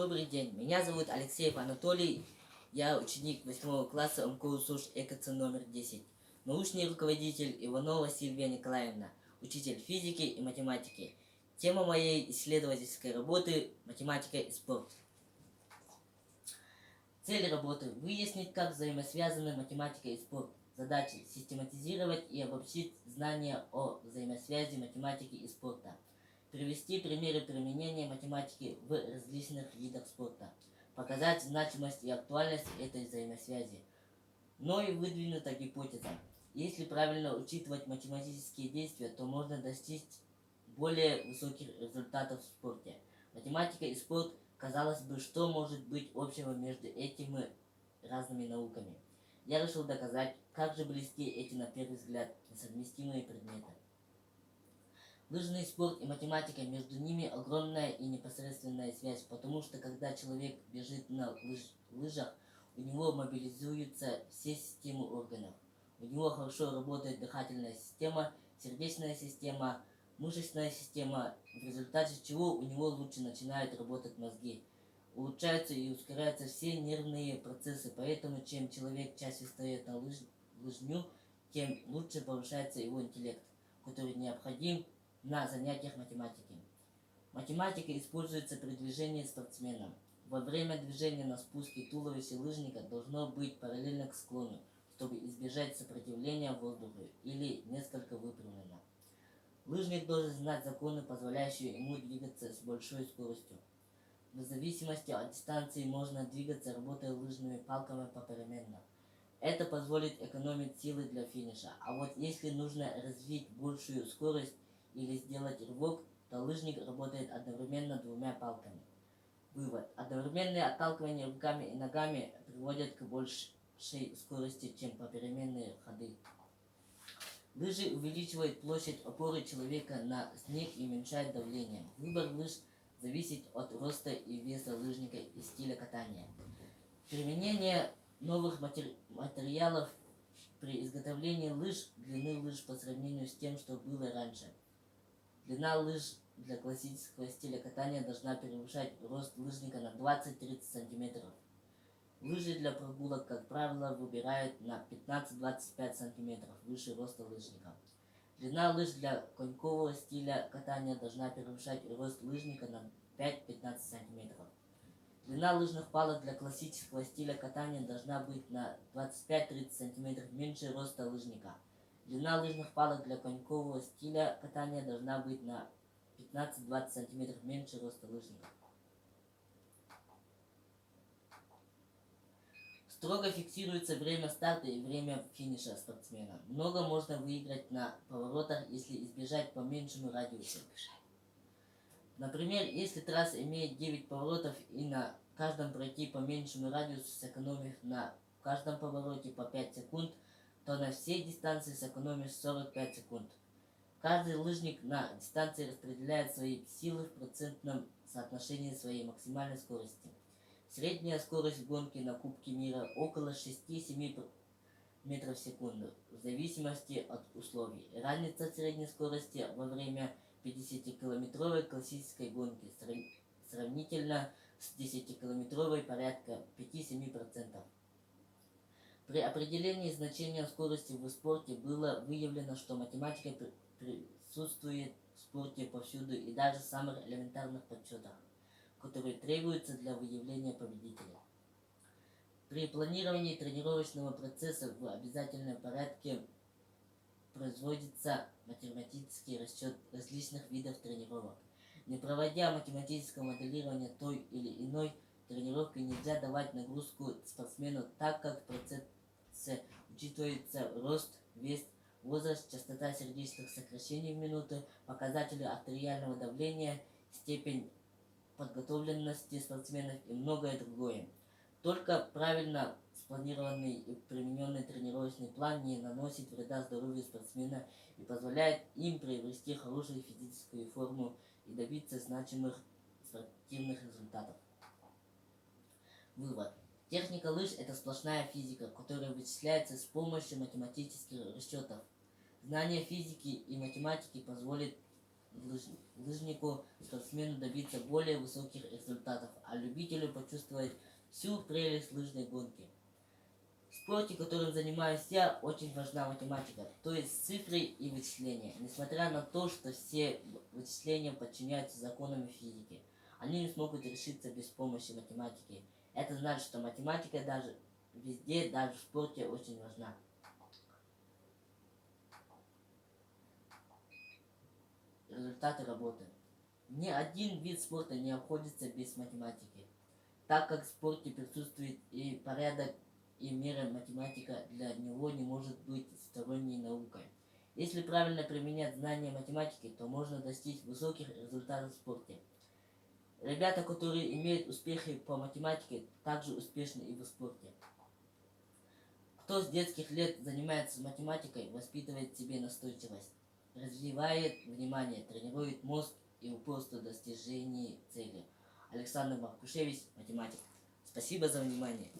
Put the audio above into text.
Добрый день, меня зовут Алексеев Анатолий, я ученик 8 класса МКУ СУШ ЭКЦ номер 10, научный руководитель Иванова Сильвия Николаевна, учитель физики и математики. Тема моей исследовательской работы – математика и спорт. Цель работы – выяснить, как взаимосвязаны математика и спорт. Задача – систематизировать и обобщить знания о взаимосвязи математики и спорта. Привести примеры применения математики в различных видах спорта. Показать значимость и актуальность этой взаимосвязи. Мною выдвинута гипотеза. Если правильно учитывать математические действия, то можно достичь более высоких результатов в спорте. Математика и спорт, казалось бы, что может быть общего между этими разными науками? Я решил доказать, как же близки эти, на первый взгляд, несовместимые предметы. Лыжный спорт и математика, между ними огромная и непосредственная связь, потому что когда человек бежит на лыжах, у него мобилизуются все системы органов. У него хорошо работает дыхательная система, сердечная система, мышечная система, в результате чего у него лучше начинают работать мозги. Улучшаются и ускоряются все нервные процессы, поэтому чем человек чаще встает на лыжню, тем лучше повышается его интеллект, который необходим на занятиях математики. Математика используется при движении спортсменом. Во время движения на спуске туловище лыжника должно быть параллельно к склону, чтобы избежать сопротивления воздуху или несколько выпрямлено. Лыжник должен знать законы, позволяющие ему двигаться с большой скоростью. В зависимости от дистанции можно двигаться, работая лыжными палками попеременно. Это позволит экономить силы для финиша. А вот если нужно развить большую скорость или сделать рывок, то лыжник работает одновременно двумя палками. Вывод. Одновременные отталкивания руками и ногами приводят к большей скорости, чем попеременные ходы. Лыжи увеличивают площадь опоры человека на снег и уменьшают давление. Выбор лыж зависит от роста и веса лыжника и стиля катания. Применение новых материалов при изготовлении лыж, длины лыж по сравнению с тем, что было раньше. Длина лыж для классического стиля катания должна превышать рост лыжника на 20-30 см. Лыжи для прогулок, как правило, выбирают на 15-25 см выше роста лыжника. Длина лыж для конькового стиля катания должна превышать рост лыжника на 5-15 см. Длина лыжных палок для классического стиля катания должна быть на 25-30 см меньше роста лыжника. Длина лыжных палок для конькового стиля катания должна быть на 15-20 см меньше роста лыжника. Строго фиксируется время старта и время финиша спортсмена. Много можно выиграть на поворотах, если избежать по меньшему радиусу. Например, если трасса имеет 9 поворотов и на каждом пройти по меньшему радиусу, сэкономив на каждом повороте по 5 секунд, то на всей дистанции сэкономишь 45 секунд. Каждый лыжник на дистанции распределяет свои силы в процентном соотношении своей максимальной скорости. Средняя скорость гонки на Кубке мира около 6-7 метров в секунду, в зависимости от условий. Разница средней скорости во время 50-километровой классической гонки сравнительно с 10-километровой порядка 5-7%. При определении значения скорости в спорте было выявлено, что математика присутствует в спорте повсюду и даже в самых элементарных подсчетах, которые требуются для выявления победителя. При планировании тренировочного процесса в обязательном порядке производится математический расчет различных видов тренировок. Не проводя математическое моделирование той или иной тренировки, нельзя давать нагрузку спортсмену, так как в процессе учитывается рост, вес, возраст, частота сердечных сокращений в минуту, показатели артериального давления, степень подготовленности спортсменов и многое другое. Только правильно спланированный и примененный тренировочный план не наносит вреда здоровью спортсмена и позволяет им приобрести хорошую физическую форму и добиться значимых спортивных результатов. Вывод. Техника лыж – это сплошная физика, которая вычисляется с помощью математических расчетов. Знание физики и математики позволит лыжнику, спортсмену добиться более высоких результатов, а любителю почувствовать всю прелесть лыжной гонки. В спорте, которым занимаюсь я, очень важна математика, то есть цифры и вычисления. Несмотря на то, что все вычисления подчиняются законам физики, они не смогут решиться без помощи математики. Это значит, что математика даже везде, даже в спорте, очень важна. Результаты работы. Ни один вид спорта не обходится без математики. Так как в спорте присутствует и порядок, и мера, математика для него не может быть сторонней наукой. Если правильно применять знания математики, то можно достичь высоких результатов в спорте. Ребята, которые имеют успехи по математике, также успешны и в спорте. Кто с детских лет занимается математикой, воспитывает в себе настойчивость, развивает внимание, тренирует мозг и упорство в достижении цели. Александр Маркушевич, математик. Спасибо за внимание.